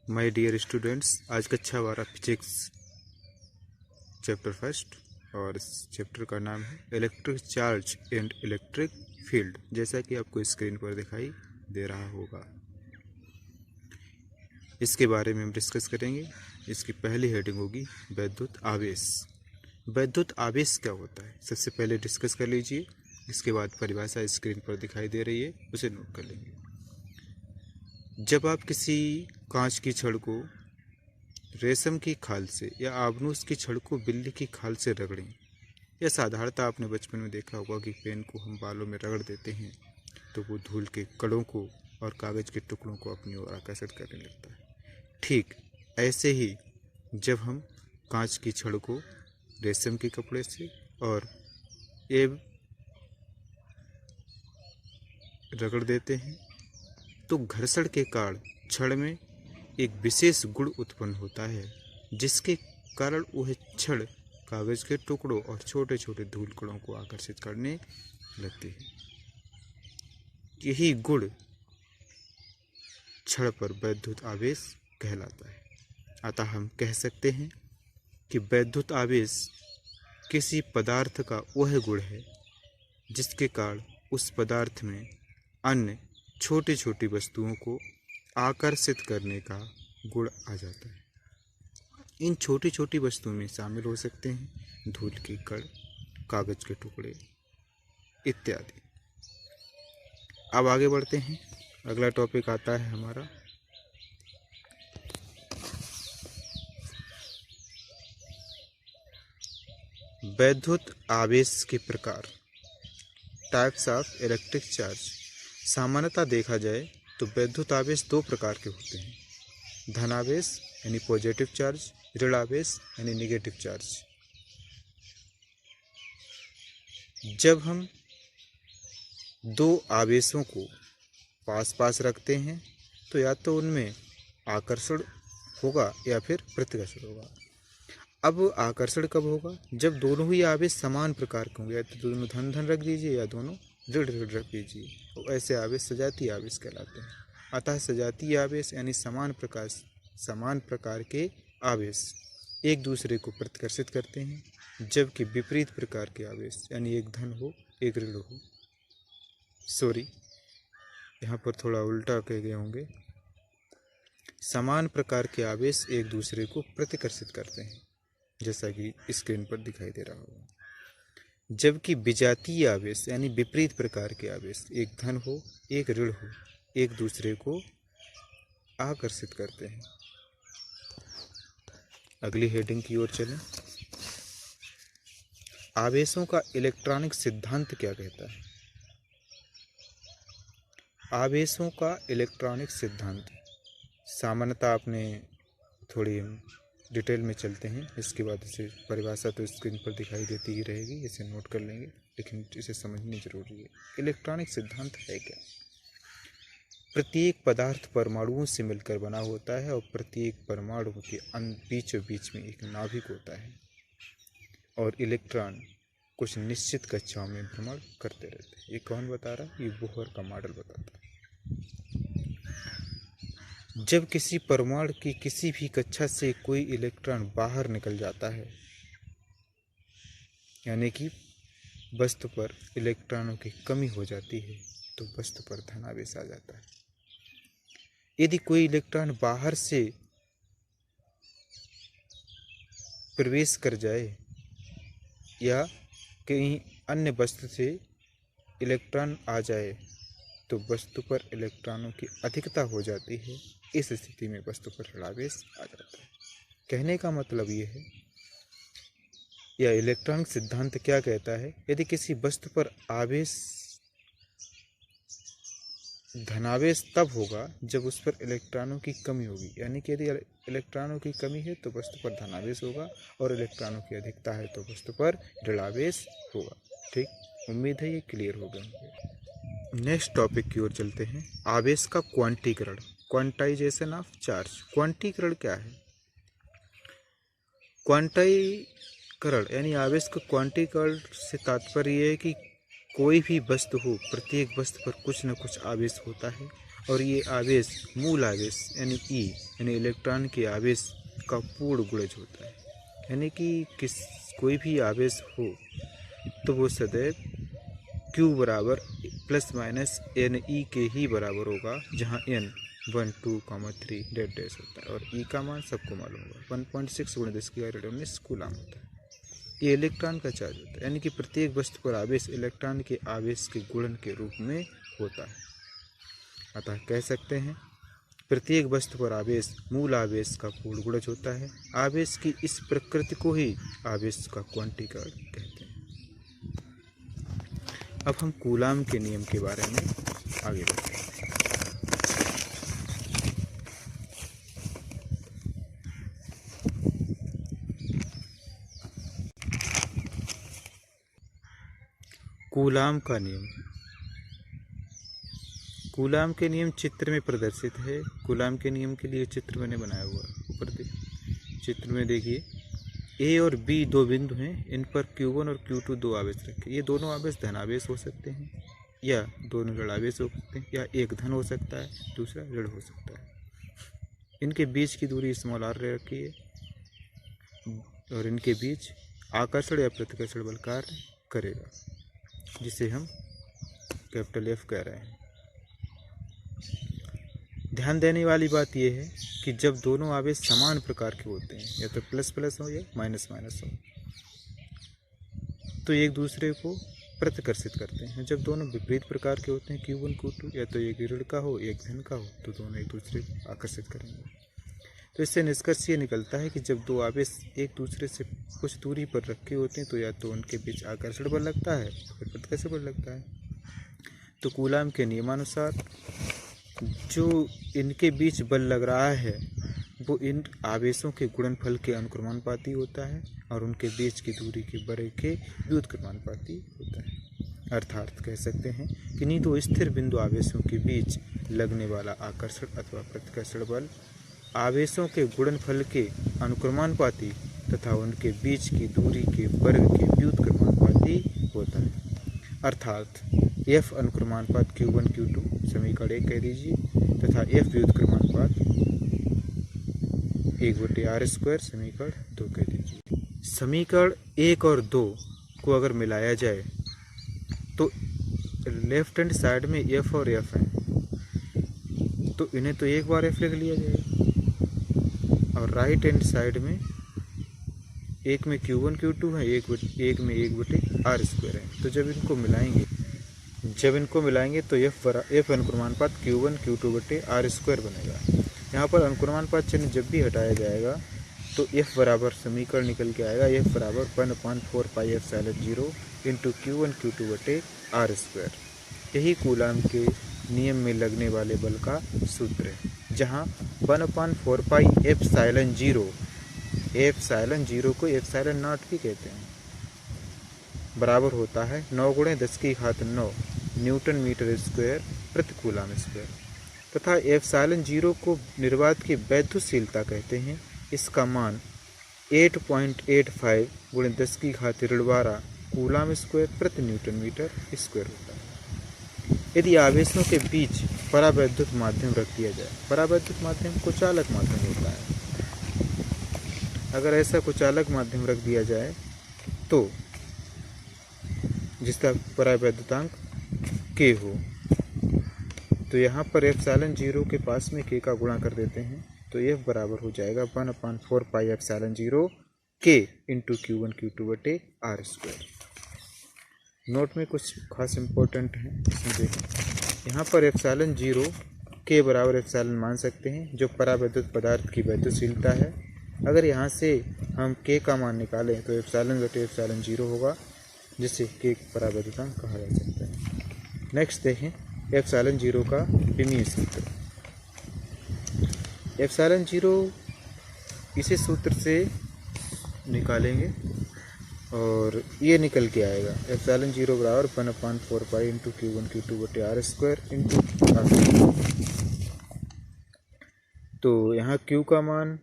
My dear students, आज कक्षा 12 physics chapter first और इस चैप्टर का नाम है electric charge and electric field. जैसा कि आपको स्क्रीन पर दिखाई दे रहा होगा, इसके बारे में हम डिस्कस करेंगे। इसकी पहली हेडिंग होगी वैद्युत आवेश। वैद्युत आवेश क्या होता है, सबसे पहले डिस्कस कर लीजिए। इसके बाद परिभाषा स्क्रीन पर दिखाई दे रही है, उसे नोट कर लेंगे। जब आप किसी कांच की छड़ को रेशम की खाल से या आबनूस की छड़ को बिल्ली की खाल से रगड़ें, या साधारणतः आपने बचपन में देखा होगा कि पेन को हम बालों में रगड़ देते हैं तो वो धूल के कणों को और कागज़ के टुकड़ों को अपनी ओर आकर्षित करने लगता है। ठीक ऐसे ही जब हम कांच की छड़ को रेशम के कपड़े से और ये रगड़ देते हैं तो घर्षण के कारण छड़ में एक विशेष गुण उत्पन्न होता है, जिसके कारण वह छड़ कागज के टुकड़ों और छोटे छोटे धूल कणों को आकर्षित करने लगती है। यही गुण छड़ पर वैद्युत आवेश कहलाता है। अतः हम कह सकते हैं कि वैद्युत आवेश किसी पदार्थ का वह गुण है जिसके कारण उस पदार्थ में अन्य छोटी छोटी वस्तुओं को आकर्षित करने का गुण आ जाता है। इन छोटी छोटी वस्तुओं में शामिल हो सकते हैं धूल के कण, कागज के टुकड़े इत्यादि। अब आगे बढ़ते हैं। अगला टॉपिक आता है हमारा वैद्युत आवेश के प्रकार, टाइप्स ऑफ इलेक्ट्रिक चार्ज। सामान्यतः देखा जाए तो वैद्युत आवेश दो प्रकार के होते हैं, धनावेश यानी पॉजिटिव चार्ज, ऋण आवेश यानी नेगेटिव चार्ज। जब हम दो आवेशों को पास पास रखते हैं तो या तो उनमें आकर्षण होगा या फिर प्रतिकर्षण होगा। अब आकर्षण कब होगा, जब दोनों ही आवेश समान प्रकार के होंगे, या तो दोनों धन धन रख दीजिए या दोनों ऋण ऋण रख दीजिए, तो ऐसे आवेश सजातीय आवेश कहलाते हैं। अतः सजातीय आवेश यानी समान प्रकार के आवेश एक दूसरे को प्रतिकर्षित करते हैं, जबकि विपरीत प्रकार के आवेश यानी एक धन हो एक ऋण हो, यहाँ पर थोड़ा उल्टा कह गए होंगे, समान प्रकार के आवेश एक दूसरे को प्रतिकर्षित करते हैं, जैसा कि स्क्रीन पर दिखाई दे रहा होगा। जबकि विजातीय आवेश यानी विपरीत प्रकार के आवेश एक धन हो एक ऋण हो, एक दूसरे को आकर्षित करते हैं। अगली हेडिंग की ओर चलें। आवेशों का इलेक्ट्रॉनिक सिद्धांत क्या कहता है। आवेशों का इलेक्ट्रॉनिक सिद्धांत सामान्यतः आपने थोड़ी डिटेल में चलते हैं, इसके बाद इसे परिभाषा तो स्क्रीन पर दिखाई देती ही रहेगी, इसे नोट कर लेंगे, लेकिन इसे समझनी जरूरी है। इलेक्ट्रॉनिक सिद्धांत है क्या। प्रत्येक पदार्थ परमाणुओं से मिलकर बना होता है और प्रत्येक परमाणु के बीचों बीच में एक नाभिक होता है और इलेक्ट्रॉन कुछ निश्चित कक्षाओं में भ्रमण करते रहते हैं। ये कौन बता रहा है, ये बोहर का मॉडल बताता है। जब किसी परमाणु की किसी भी कक्षा से कोई इलेक्ट्रॉन बाहर निकल जाता है, यानी कि वस्तु पर इलेक्ट्रॉनों की कमी हो जाती है, तो वस्तु पर धनावेश आ जाता है। यदि कोई इलेक्ट्रॉन बाहर से प्रवेश कर जाए या कहीं अन्य वस्तु से इलेक्ट्रॉन आ जाए तो वस्तु पर इलेक्ट्रॉनों की अधिकता हो जाती है। इस स्थिति में वस्तु पर ऋणावेश आ जाता है। कहने का मतलब ये है, यह इलेक्ट्रॉनिक सिद्धांत क्या कहता है, यदि किसी वस्तु पर आवेश धनावेश तब होगा जब उस पर इलेक्ट्रॉनों की कमी होगी, यानी कि यदि इलेक्ट्रॉनों की कमी है तो वस्तु पर धनावेश होगा और इलेक्ट्रॉनों की अधिकता है तो वस्तु पर ऋणावेश होगा। ठीक, उम्मीद है ये क्लियर हो गया। नेक्स्ट टॉपिक की ओर चलते हैं, आवेश का क्वांटीकरण, क्वांटाइजेशन ऑफ चार्ज। क्वांटीकरण क्या है। क्वांटीकरण यानी आवेश का क्वांटीकरण से तात्पर्य है कि कोई भी वस्तु हो, प्रत्येक वस्तु पर कुछ न कुछ आवेश होता है और ये आवेश मूल आवेश यानी ई यानी इलेक्ट्रॉन के आवेश का पूर्ण गुणज होता है। यानी कि कोई भी आवेश हो तो वो सदैव Q बराबर प्लस माइनस एन ई के ही बराबर होगा, जहाँ n 1 2 3 डेट डैश होता है और ई का मान सबको मालूम होगा 1.6 × 10⁻19 कूलाम होता है। ये इलेक्ट्रॉन का चार्ज होता है, यानी कि प्रत्येक वस्तु पर आवेश इलेक्ट्रॉन के आवेश के गुणन के रूप में होता है। अतः कह सकते हैं प्रत्येक वस्तु पर आवेश मूल आवेश का पूर्ण गुणज होता है। आवेश की इस प्रकृति को ही आवेश का क्वांटीकरण कहते हैं। अब हम कूलाम के नियम के बारे में आगे बढ़ते हैं। कूलाम का नियम। कूलाम के नियम चित्र में प्रदर्शित है। कूलाम के नियम के लिए चित्र मैंने बनाया हुआ है। ऊपर चित्र में देखिए ए और बी दो बिंदु हैं, इन पर Q1 और Q2 दो आवेश रखे। ये दोनों आवेश धन आवेश हो सकते हैं या दोनों ऋण आवेश हो सकते हैं, या एक धन हो सकता है दूसरा ऋण हो सकता है। इनके बीच की दूरी r रखी है और इनके बीच आकर्षण या प्रतिकर्षण बल कार्य करेगा, जिसे हम कैपिटल F कह रहे हैं। ध्यान देने वाली बात यह है कि जब दोनों आवेश समान प्रकार के होते हैं, या तो प्लस प्लस हो या माइनस माइनस हो, तो एक दूसरे को प्रतिकर्षित करते हैं। जब दोनों विपरीत प्रकार के होते हैं Q1 Q2, या तो एक ऋण का हो एक धन का हो, तो दोनों एक दूसरे को आकर्षित करेंगे। तो इससे निष्कर्ष ये निकलता है कि जब दो आवेश एक दूसरे से कुछ दूरी पर रखे होते हैं तो या तो उनके बीच आकर्षण बल लगता है या फिर प्रतिकर्षण बल लगता है। तो कूलाम के नियमानुसार जो इनके बीच बल लग रहा है वो इन आवेशों के गुणनफल के अनुक्रमानुपाती होता है और उनके बीच की दूरी के बड़े के व्युत्क्रमानुपाती होता है। अर्थात कह सकते हैं कि इन्हीं दो स्थिर बिंदु आवेशों के बीच लगने वाला आकर्षण अथवा प्रतिकर्षण बल आवेशों के गुणनफल के अनुक्रमानुपाती तथा उनके बीच की दूरी के वर्ग के व्युत्क्रमानुपाती होता है। अर्थात F अनुक्रमानुपात Q1 Q2 समीकरण 1 कह दीजिए, तथा F व्युत्क्रमानुपात 1/r² समीकरण 2 कह दीजिए। समीकरण 1 और 2 को अगर मिलाया जाए तो लेफ्ट हैंड साइड में F और F हैं, तो इन्हें तो एक बार F लिख लिया जाएगा, और राइट हैंड साइड में एक में Q1 Q2 है, एक में 1/r² है। तो जब इनको मिलाएंगे तो F अनुक्रमानुपात Q1 Q2/r² बनेगा। यहाँ पर अनुक्रमानुपात चिन्ह जब भी हटाया जाएगा तो F बराबर समीकरण निकल के आएगा, F बराबर 1/4πε0 इंटू Q1 Q2/r²। यही कूलाम के नियम में लगने वाले बल का सूत्र है, जहाँ 1/4πε0 एप्सिलॉन 0 को एप्सिलॉन नॉट भी कहते हैं, बराबर होता है 9 × 10⁹ न्यूटन मीटर स्क्वायर प्रति कूलाम स्क्वायर। तथा एप्सिलॉन 0 को निर्वात की वैद्युतशीलता कहते हैं। इसका मान 8.85 × 10⁻12 कूलाम स्क्वायर प्रति न्यूटन मीटर स्क्वायर होता है। यदि आवेशों के बीच परावैद्युत माध्यम रख दिया जाए, परावैद्युत माध्यम कुचालक माध्यम होता है, अगर ऐसा कुचालक माध्यम रख दिया जाए तो जिसका परावैद्युतांक K हो, तो यहाँ पर एप्सिलॉन 0 के पास में K का गुणा कर देते हैं तो F बराबर हो जाएगा 1/4πε0 K into Q1 Q2/r²। Note में कुछ खास इम्पोर्टेंट है, इसमें देखें। यहाँ पर एप्सिलॉन 0 K बराबर एप्सिलॉन मान सकते हैं, जो परावैद्युत पदार्थ की वैद्युतशीलता है। अगर यहाँ से हम K का मान निकालें तो एप्सिलॉन 0 होगा, जिसे K परावैद्युतांक कहा जा सकता है। नेक्स्ट देखें एप्सिलॉन 0 का विमीय सूत्र। एप्सिलॉन 0 इसी सूत्र से निकालेंगे और ये निकल के आएगा एप्सिलॉन 0 बराबर 1/4π into Q1 Q2/r² into r²। तो यहाँ Q का मान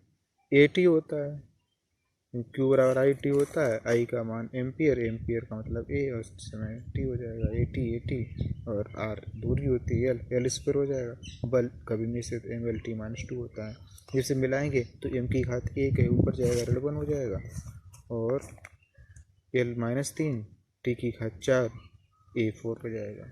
80 होता है, क्यू बराबर आई टी होता है, आई का मान एम्पियर, एम्पियर का मतलब ए, और समय टी हो जाएगा ए टी, और आर दूरी होती है एल स्क्वायर हो जाएगा। बल कभी निश्चित एम एल टी माइनस 2 होता है। जिसे मिलाएंगे तो एम की घात 1 है, ऊपर जाएगा ऋण 1 हो जाएगा, और एल -3 टी की घात 4 A4 हो जाएगा।